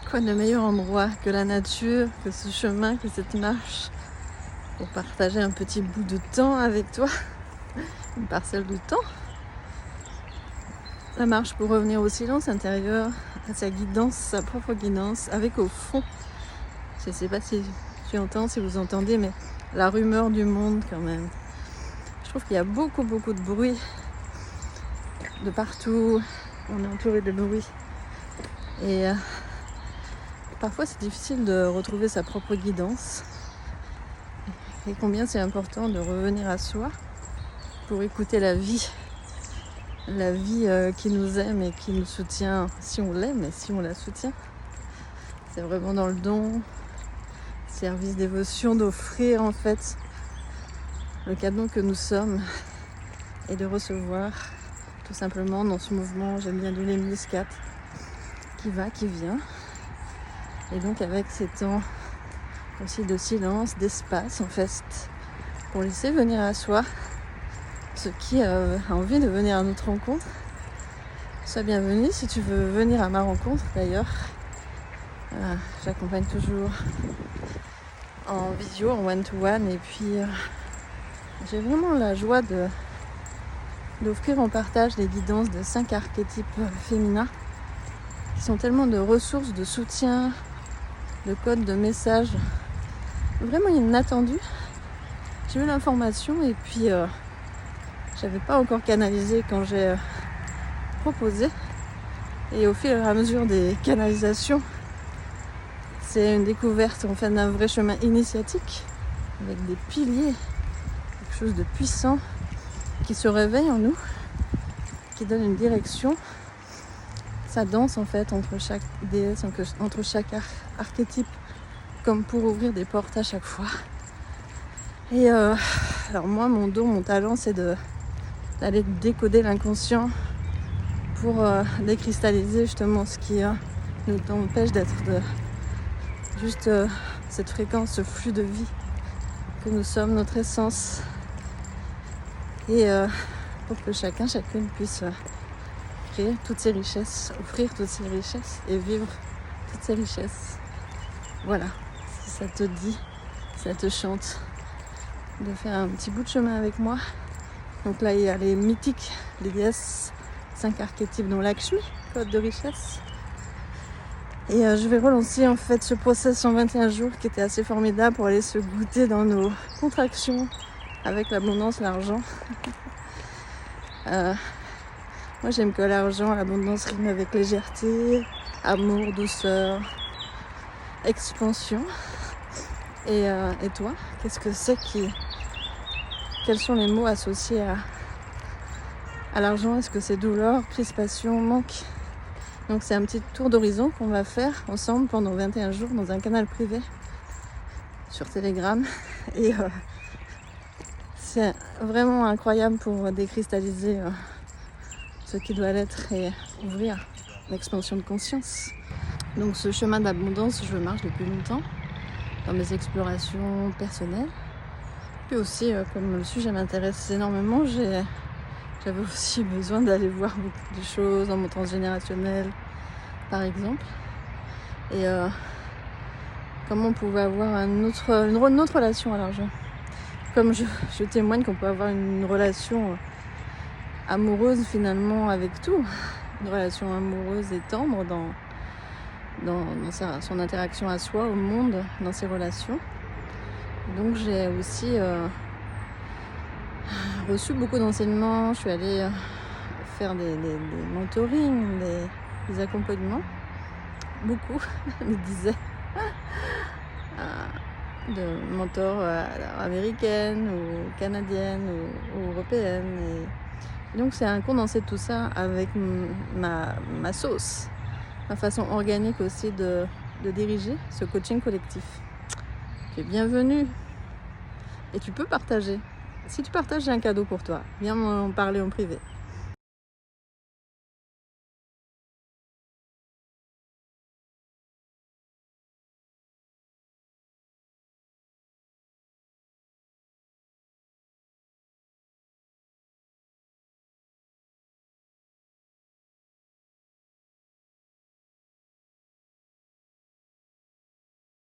Quoi de meilleur endroit que la nature, que ce chemin, que cette marche pour partager un petit bout de temps avec toi, une parcelle de temps. La marche pour revenir au silence intérieur, à sa guidance, sa propre guidance, avec au fond, je ne sais pas si tu entends, si vous entendez, mais la rumeur du monde quand même. Je trouve qu'il y a beaucoup de bruit de partout, on est entouré de bruit. Et parfois c'est difficile de retrouver sa propre guidance. Et combien c'est important de revenir à soi pour écouter la vie qui nous aime et qui nous soutient, si on l'aime et si on la soutient. C'est vraiment dans le don, service dévotion, d'offrir en fait le cadeau que nous sommes et de recevoir tout simplement dans ce mouvement. J'aime bien du Lemnis 4 qui va, qui vient, et donc avec ces temps aussi de silence, d'espace en fait, pour laisser venir à soi ce qui a envie de venir à notre rencontre. Sois bienvenue si tu veux venir à ma rencontre d'ailleurs. J'accompagne toujours en visio, en one-to-one, et puis j'ai vraiment la joie d'offrir en partage des guidances de 5 archétypes féminins qui sont tellement de ressources, de soutien, de codes, de messages vraiment inattendus. J'ai eu l'information et puis j'avais pas encore canalisé quand j'ai proposé, et au fur et à mesure des canalisations, c'est une découverte en fait d'un vrai chemin initiatique avec des piliers, quelque chose de puissant qui se réveille en nous, qui donne une direction. Ça danse en fait entre chaque déesse, entre chaque archétype, comme pour ouvrir des portes à chaque fois. Et alors moi, mon don, mon talent, c'est d'aller décoder l'inconscient pour décristalliser justement ce qui nous empêche d'être juste cette fréquence, ce flux de vie que nous sommes, notre essence. Et pour que chacune puisse créer toutes ces richesses, offrir toutes ces richesses et vivre toutes ces richesses. Voilà, si ça te dit, si ça te chante de faire un petit bout de chemin avec moi. Donc là, il y a les mythiques, les déesses, 5 archétypes dont Lakshmi, code de richesse. Et je vais relancer en fait ce process en 21 jours qui était assez formidable pour aller se goûter dans nos contractions avec l'abondance, l'argent. Moi j'aime que l'argent, l'abondance rime avec légèreté, amour, douceur, expansion. Et toi, qu'est-ce que c'est quels sont les mots associés à l'argent? Est-ce que c'est douleur, crispation, manque? Donc c'est un petit tour d'horizon qu'on va faire ensemble pendant 21 jours dans un canal privé sur Telegram. Et c'est vraiment incroyable pour décristalliser ce qui doit l'être et ouvrir l'expansion de conscience. Donc ce chemin d'abondance, je marche depuis longtemps dans mes explorations personnelles. Puis aussi, comme le sujet m'intéresse énormément, j'avais aussi besoin d'aller voir beaucoup de choses dans mon transgénérationnel, par exemple. Et comment on pouvait avoir une autre relation à l'argent. Comme je témoigne qu'on peut avoir une relation amoureuse finalement avec tout. Une relation amoureuse et tendre dans son interaction à soi, au monde, dans ses relations. Donc j'ai aussi reçu beaucoup d'enseignements. Je suis allée faire des mentorings, des accompagnements, beaucoup, des dizaines de mentors américaines ou canadiennes ou européennes. Et donc c'est un condensé de tout ça avec ma sauce, ma façon organique aussi de diriger ce coaching collectif. Tu es bienvenue et tu peux partager. Si tu partages, j'ai un cadeau pour toi. Viens m'en parler en privé.